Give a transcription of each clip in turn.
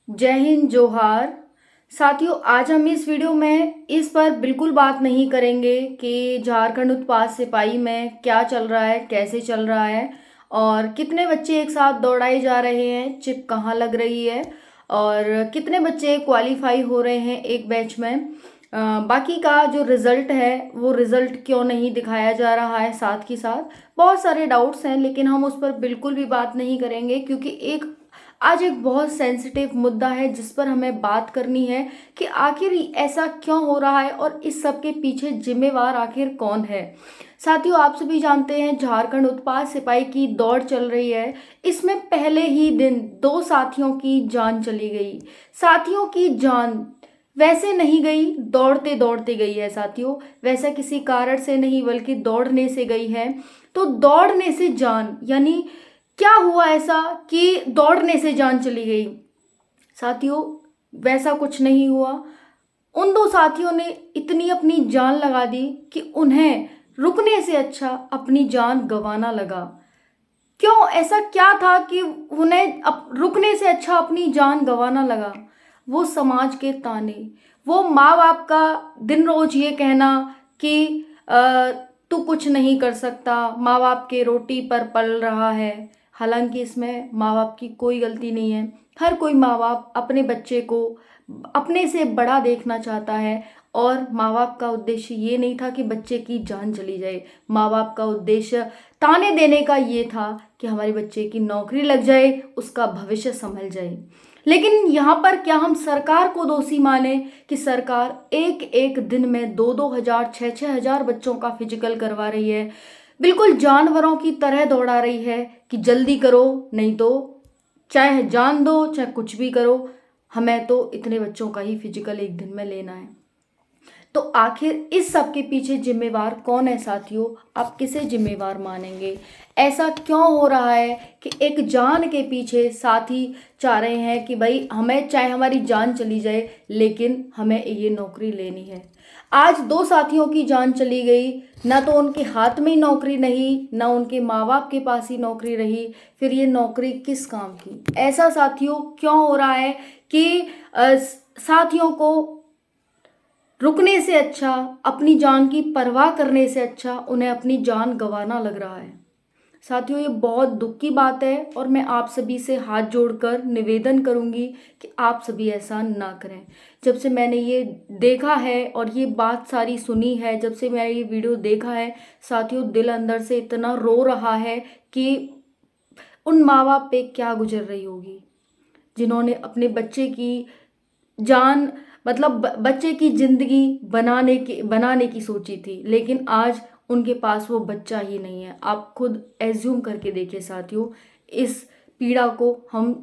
जय हिंद जोहार। साथियों, आज हम इस वीडियो में इस पर बिल्कुल बात नहीं करेंगे कि झारखंड उत्पाद सिपाही में क्या चल रहा है, कैसे चल रहा है और कितने बच्चे एक साथ दौड़ाए जा रहे हैं, चिप कहाँ लग रही है और कितने बच्चे क्वालिफाई हो रहे हैं एक बैच में। बाकी का जो रिज़ल्ट है वो रिज़ल्ट क्यों नहीं दिखाया जा रहा है, साथ ही साथ बहुत सारे डाउट्स हैं, लेकिन हम उस पर बिल्कुल भी बात नहीं करेंगे क्योंकि आज एक बहुत सेंसिटिव मुद्दा है जिस पर हमें बात करनी है कि आखिर ऐसा क्यों हो रहा है और इस सब के पीछे जिम्मेवार आखिर कौन है। साथियों, आप सभी जानते हैं झारखंड उत्पाद सिपाही की दौड़ चल रही है। इसमें पहले ही दिन दो साथियों की जान चली गई। साथियों की जान वैसे नहीं गई, दौड़ते दौड़ते गई है साथियों। वैसा किसी कारण से नहीं बल्कि दौड़ने से गई है। तो दौड़ने से जान यानी क्या हुआ ऐसा कि दौड़ने से जान चली गई? साथियों, वैसा कुछ नहीं हुआ। उन दो साथियों ने इतनी अपनी जान लगा दी कि उन्हें रुकने से अच्छा अपनी जान गंवाना लगा। क्यों, ऐसा क्या था कि उन्हें रुकने से अच्छा अपनी जान गंवाना लगा? वो समाज के ताने, वो माँ बाप का दिन रोज ये कहना कि तू कुछ नहीं कर सकता, माँ बाप के रोटी पर पल रहा है। हालांकि इसमें माँ बाप की कोई गलती नहीं है। हर कोई माँ बाप अपने बच्चे को अपने से बड़ा देखना चाहता है और माँ बाप का उद्देश्य ये नहीं था कि बच्चे की जान चली जाए। माँ बाप का उद्देश्य ताने देने का ये था कि हमारे बच्चे की नौकरी लग जाए, उसका भविष्य संभल जाए। लेकिन यहाँ पर क्या हम सरकार को दोषी माने कि सरकार एक एक दिन में 2-2 हजार 6-6 हजार बच्चों का फिजिकल करवा रही है, बिल्कुल जानवरों की तरह दौड़ा रही है कि जल्दी करो, नहीं तो चाहे जान दो चाहे कुछ भी करो, हमें तो इतने बच्चों का ही फिजिकल एक दिन में लेना है। तो आखिर इस सब के पीछे जिम्मेवार कौन है साथियों? आप किसे जिम्मेवार मानेंगे? ऐसा क्यों हो रहा है कि एक जान के पीछे साथी चाह रहे हैं कि भाई हमें चाहे हमारी जान चली जाए लेकिन हमें ये नौकरी लेनी है। आज दो साथियों की जान चली गई, ना तो उनके हाथ में ही नौकरी नहीं, ना उनके माँ बाप के पास ही नौकरी रही, फिर ये नौकरी किस काम की? ऐसा साथियों क्यों हो रहा है कि साथियों को रुकने से अच्छा, अपनी जान की परवाह करने से अच्छा उन्हें अपनी जान गंवाना लग रहा है? साथियों, ये बहुत दुख की बात है और मैं आप सभी से हाथ जोड़कर निवेदन करूंगी कि आप सभी ऐसा ना करें। जब से मैंने ये देखा है और ये बात सारी सुनी है, जब से मैंने ये वीडियो देखा है साथियों, दिल अंदर से इतना रो रहा है कि उन माँ बाप पे क्या गुजर रही होगी जिन्होंने अपने बच्चे की जान मतलब बच्चे की जिंदगी बनाने की सोची थी, लेकिन आज उनके पास वो बच्चा ही नहीं है। आप खुद एज्यूम करके देखिए साथियों, इस पीड़ा को हम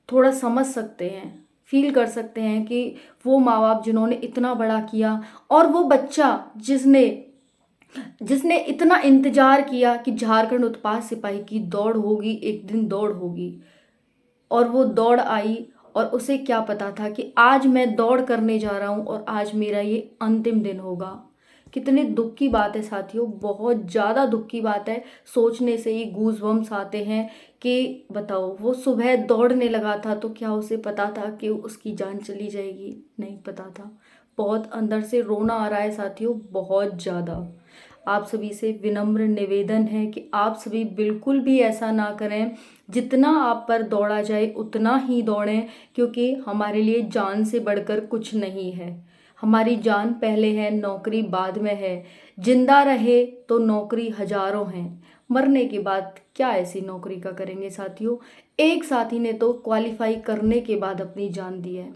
थोड़ा समझ सकते हैं, फील कर सकते हैं कि वो माँ बाप जिन्होंने इतना बड़ा किया और वो बच्चा जिसने जिसने इतना इंतजार किया कि झारखंड उत्पाद सिपाही की दौड़ होगी, एक दिन दौड़ होगी, और वो दौड़ आई और उसे क्या पता था कि आज मैं दौड़ करने जा रहा हूँ और आज मेरा ये अंतिम दिन होगा। कितने दुख की बात है साथियों, बहुत ज़्यादा दुख की बात है। सोचने से ही गूज बम्स आते हैं कि बताओ, वो सुबह दौड़ने लगा था तो क्या उसे पता था कि उसकी जान चली जाएगी? नहीं पता था। बहुत अंदर से रोना आ रहा है साथियों, बहुत ज़्यादा। आप सभी से विनम्र निवेदन है कि आप सभी बिल्कुल भी ऐसा ना करें। जितना आप पर दौड़ा जाए उतना ही दौड़ें, क्योंकि हमारे लिए जान से बढ़कर कुछ नहीं है। हमारी जान पहले है, नौकरी बाद में है। जिंदा रहे तो नौकरी हजारों हैं, मरने के बाद क्या ऐसी नौकरी का करेंगे साथियों? एक साथी ने तो क्वालिफाई करने के बाद अपनी जान दी है।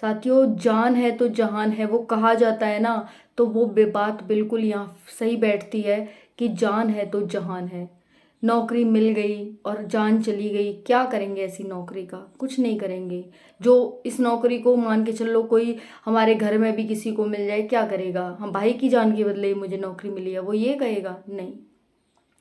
साथियों, जान है तो जहान है, वो कहा जाता है ना, तो वो बात बिल्कुल यहाँ सही बैठती है कि जान है तो जहान है। नौकरी मिल गई और जान चली गई, क्या करेंगे ऐसी नौकरी का? कुछ नहीं करेंगे। जो इस नौकरी को मान के चलो, कोई हमारे घर में भी किसी को मिल जाए, क्या करेगा? हम भाई की जान के बदले मुझे नौकरी मिली है, वो ये कहेगा? नहीं,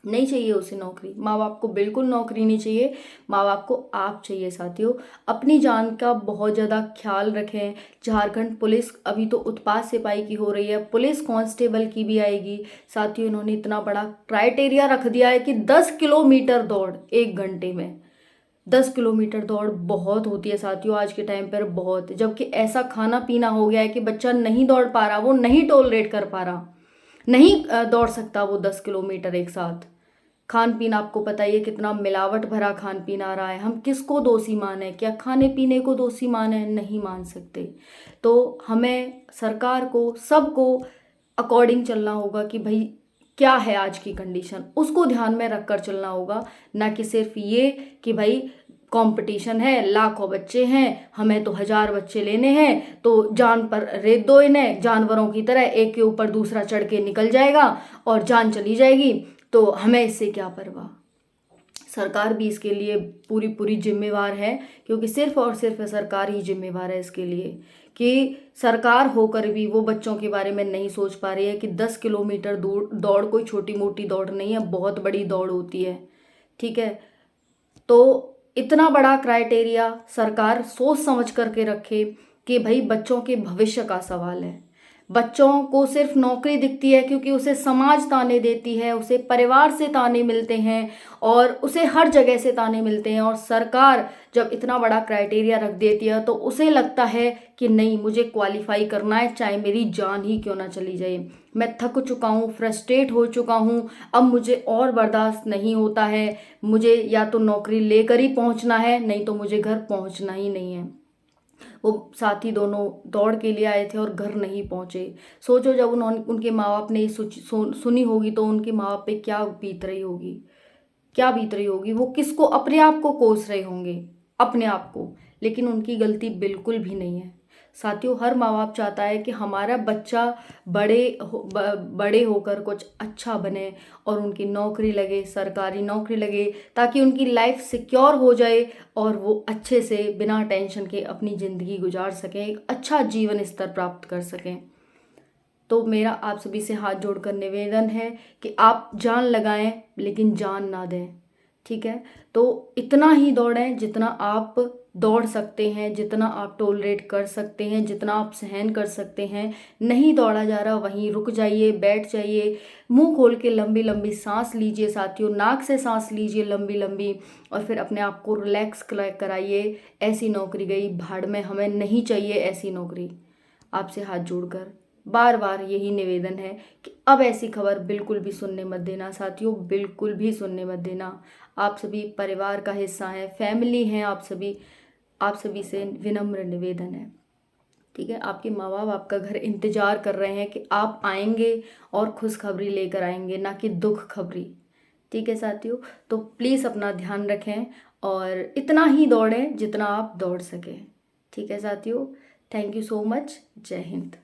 नहीं चाहिए उसे नौकरी। माँ बाप को बिल्कुल नौकरी नहीं चाहिए, माँ बाप को आप चाहिए साथियों। अपनी जान का बहुत ज़्यादा ख्याल रखें। झारखंड पुलिस अभी तो उत्पाद सिपाही की हो रही है, पुलिस कांस्टेबल की भी आएगी साथियों। इन्होंने इतना बड़ा क्राइटेरिया रख दिया है कि 10 किलोमीटर दौड़ 1 घंटे में। 10 किलोमीटर दौड़ बहुत होती है साथियों आज के टाइम पर, बहुत। जबकि ऐसा खाना पीना हो गया है कि बच्चा नहीं दौड़ पा रहा, वो नहीं टॉलरेट कर पा रहा, नहीं दौड़ सकता वो 10 किलोमीटर एक साथ। खान पीन आपको पता ही है कितना मिलावट भरा खान पीन आ रहा है। हम किसको दोषी माने? क्या खाने पीने को दोषी माने? नहीं मान सकते। तो हमें सरकार को, सबको अकॉर्डिंग चलना होगा कि भाई क्या है आज की कंडीशन, उसको ध्यान में रखकर चलना होगा। ना कि सिर्फ ये कि भाई कंपटीशन है, लाखों बच्चे हैं, हमें तो 1000 बच्चे लेने हैं, तो जान पर रेत दो इन्हें, जानवरों की तरह एक के ऊपर दूसरा चढ़ के निकल जाएगा और जान चली जाएगी, तो हमें इससे क्या परवाह। सरकार भी इसके लिए पूरी पूरी जिम्मेवार है, क्योंकि सिर्फ और सिर्फ सरकार ही जिम्मेवार है इसके लिए कि सरकार होकर भी वो बच्चों के बारे में नहीं सोच पा रही है कि 10 किलोमीटर दूर दौड़ कोई छोटी मोटी दौड़ नहीं है, बहुत बड़ी दौड़ होती है। ठीक है, तो इतना बड़ा क्राइटेरिया सरकार सोच समझ करके रखे कि भाई बच्चों के भविष्य का सवाल है। बच्चों को सिर्फ नौकरी दिखती है क्योंकि उसे समाज ताने देती है, उसे परिवार से ताने मिलते हैं और उसे हर जगह से ताने मिलते हैं। और सरकार जब इतना बड़ा क्राइटेरिया रख देती है तो उसे लगता है कि नहीं, मुझे क्वालिफाई करना है, चाहे मेरी जान ही क्यों ना चली जाए। मैं थक चुका हूँ, फ्रस्ट्रेट हो चुका हूँ, अब मुझे और बर्दाश्त नहीं होता है, मुझे या तो नौकरी लेकर ही पहुँचना है, नहीं तो मुझे घर पहुँचना ही नहीं है। वो साथी दोनों दौड़ के लिए आए थे और घर नहीं पहुंचे। सोचो जब उन्होंने, उनके माँ बाप ने ये सुनी होगी तो उनके माँ बाप पे क्या बीत रही होगी, क्या बीत रही होगी। वो किसको, अपने आप को कोस रहे होंगे, अपने आप को। लेकिन उनकी गलती बिल्कुल भी नहीं है साथियों। हर माँ बाप चाहता है कि हमारा बच्चा बड़े होकर कुछ अच्छा बने और उनकी नौकरी लगे, सरकारी नौकरी लगे, ताकि उनकी लाइफ सिक्योर हो जाए और वो अच्छे से बिना टेंशन के अपनी ज़िंदगी गुजार सकें, एक अच्छा जीवन स्तर प्राप्त कर सकें। तो मेरा आप सभी से हाथ जोड़कर निवेदन है कि आप जान लगाएं लेकिन जान ना दें। ठीक है, तो इतना ही दौड़ें जितना आप दौड़ सकते हैं, जितना आप टॉलरेट कर सकते हैं, जितना आप सहन कर सकते हैं। नहीं दौड़ा जा रहा वहीं रुक जाइए, बैठ जाइए, मुंह खोल के लंबी लंबी सांस लीजिए साथियों, नाक से सांस लीजिए लंबी लंबी, और फिर अपने आप को रिलैक्स कराइए। ऐसी नौकरी गई भाड़ में, हमें नहीं चाहिए ऐसी नौकरी। आपसे हाथ जोड़कर बार बार यही निवेदन है कि अब ऐसी खबर बिल्कुल भी सुनने मत देना साथियों, बिल्कुल भी सुनने मत देना। आप सभी परिवार का हिस्सा हैं, फैमिली हैं आप सभी से विनम्र निवेदन है। ठीक है, आपके माँ बाप आपका घर इंतजार कर रहे हैं कि आप आएंगे और खुशखबरी लेकर आएंगे, ना कि दुख खबरी। ठीक है साथियों, तो प्लीज़ अपना ध्यान रखें और इतना ही दौड़ें जितना आप दौड़ सकें। ठीक है साथियों, थैंक यू सो मच। जय हिंद।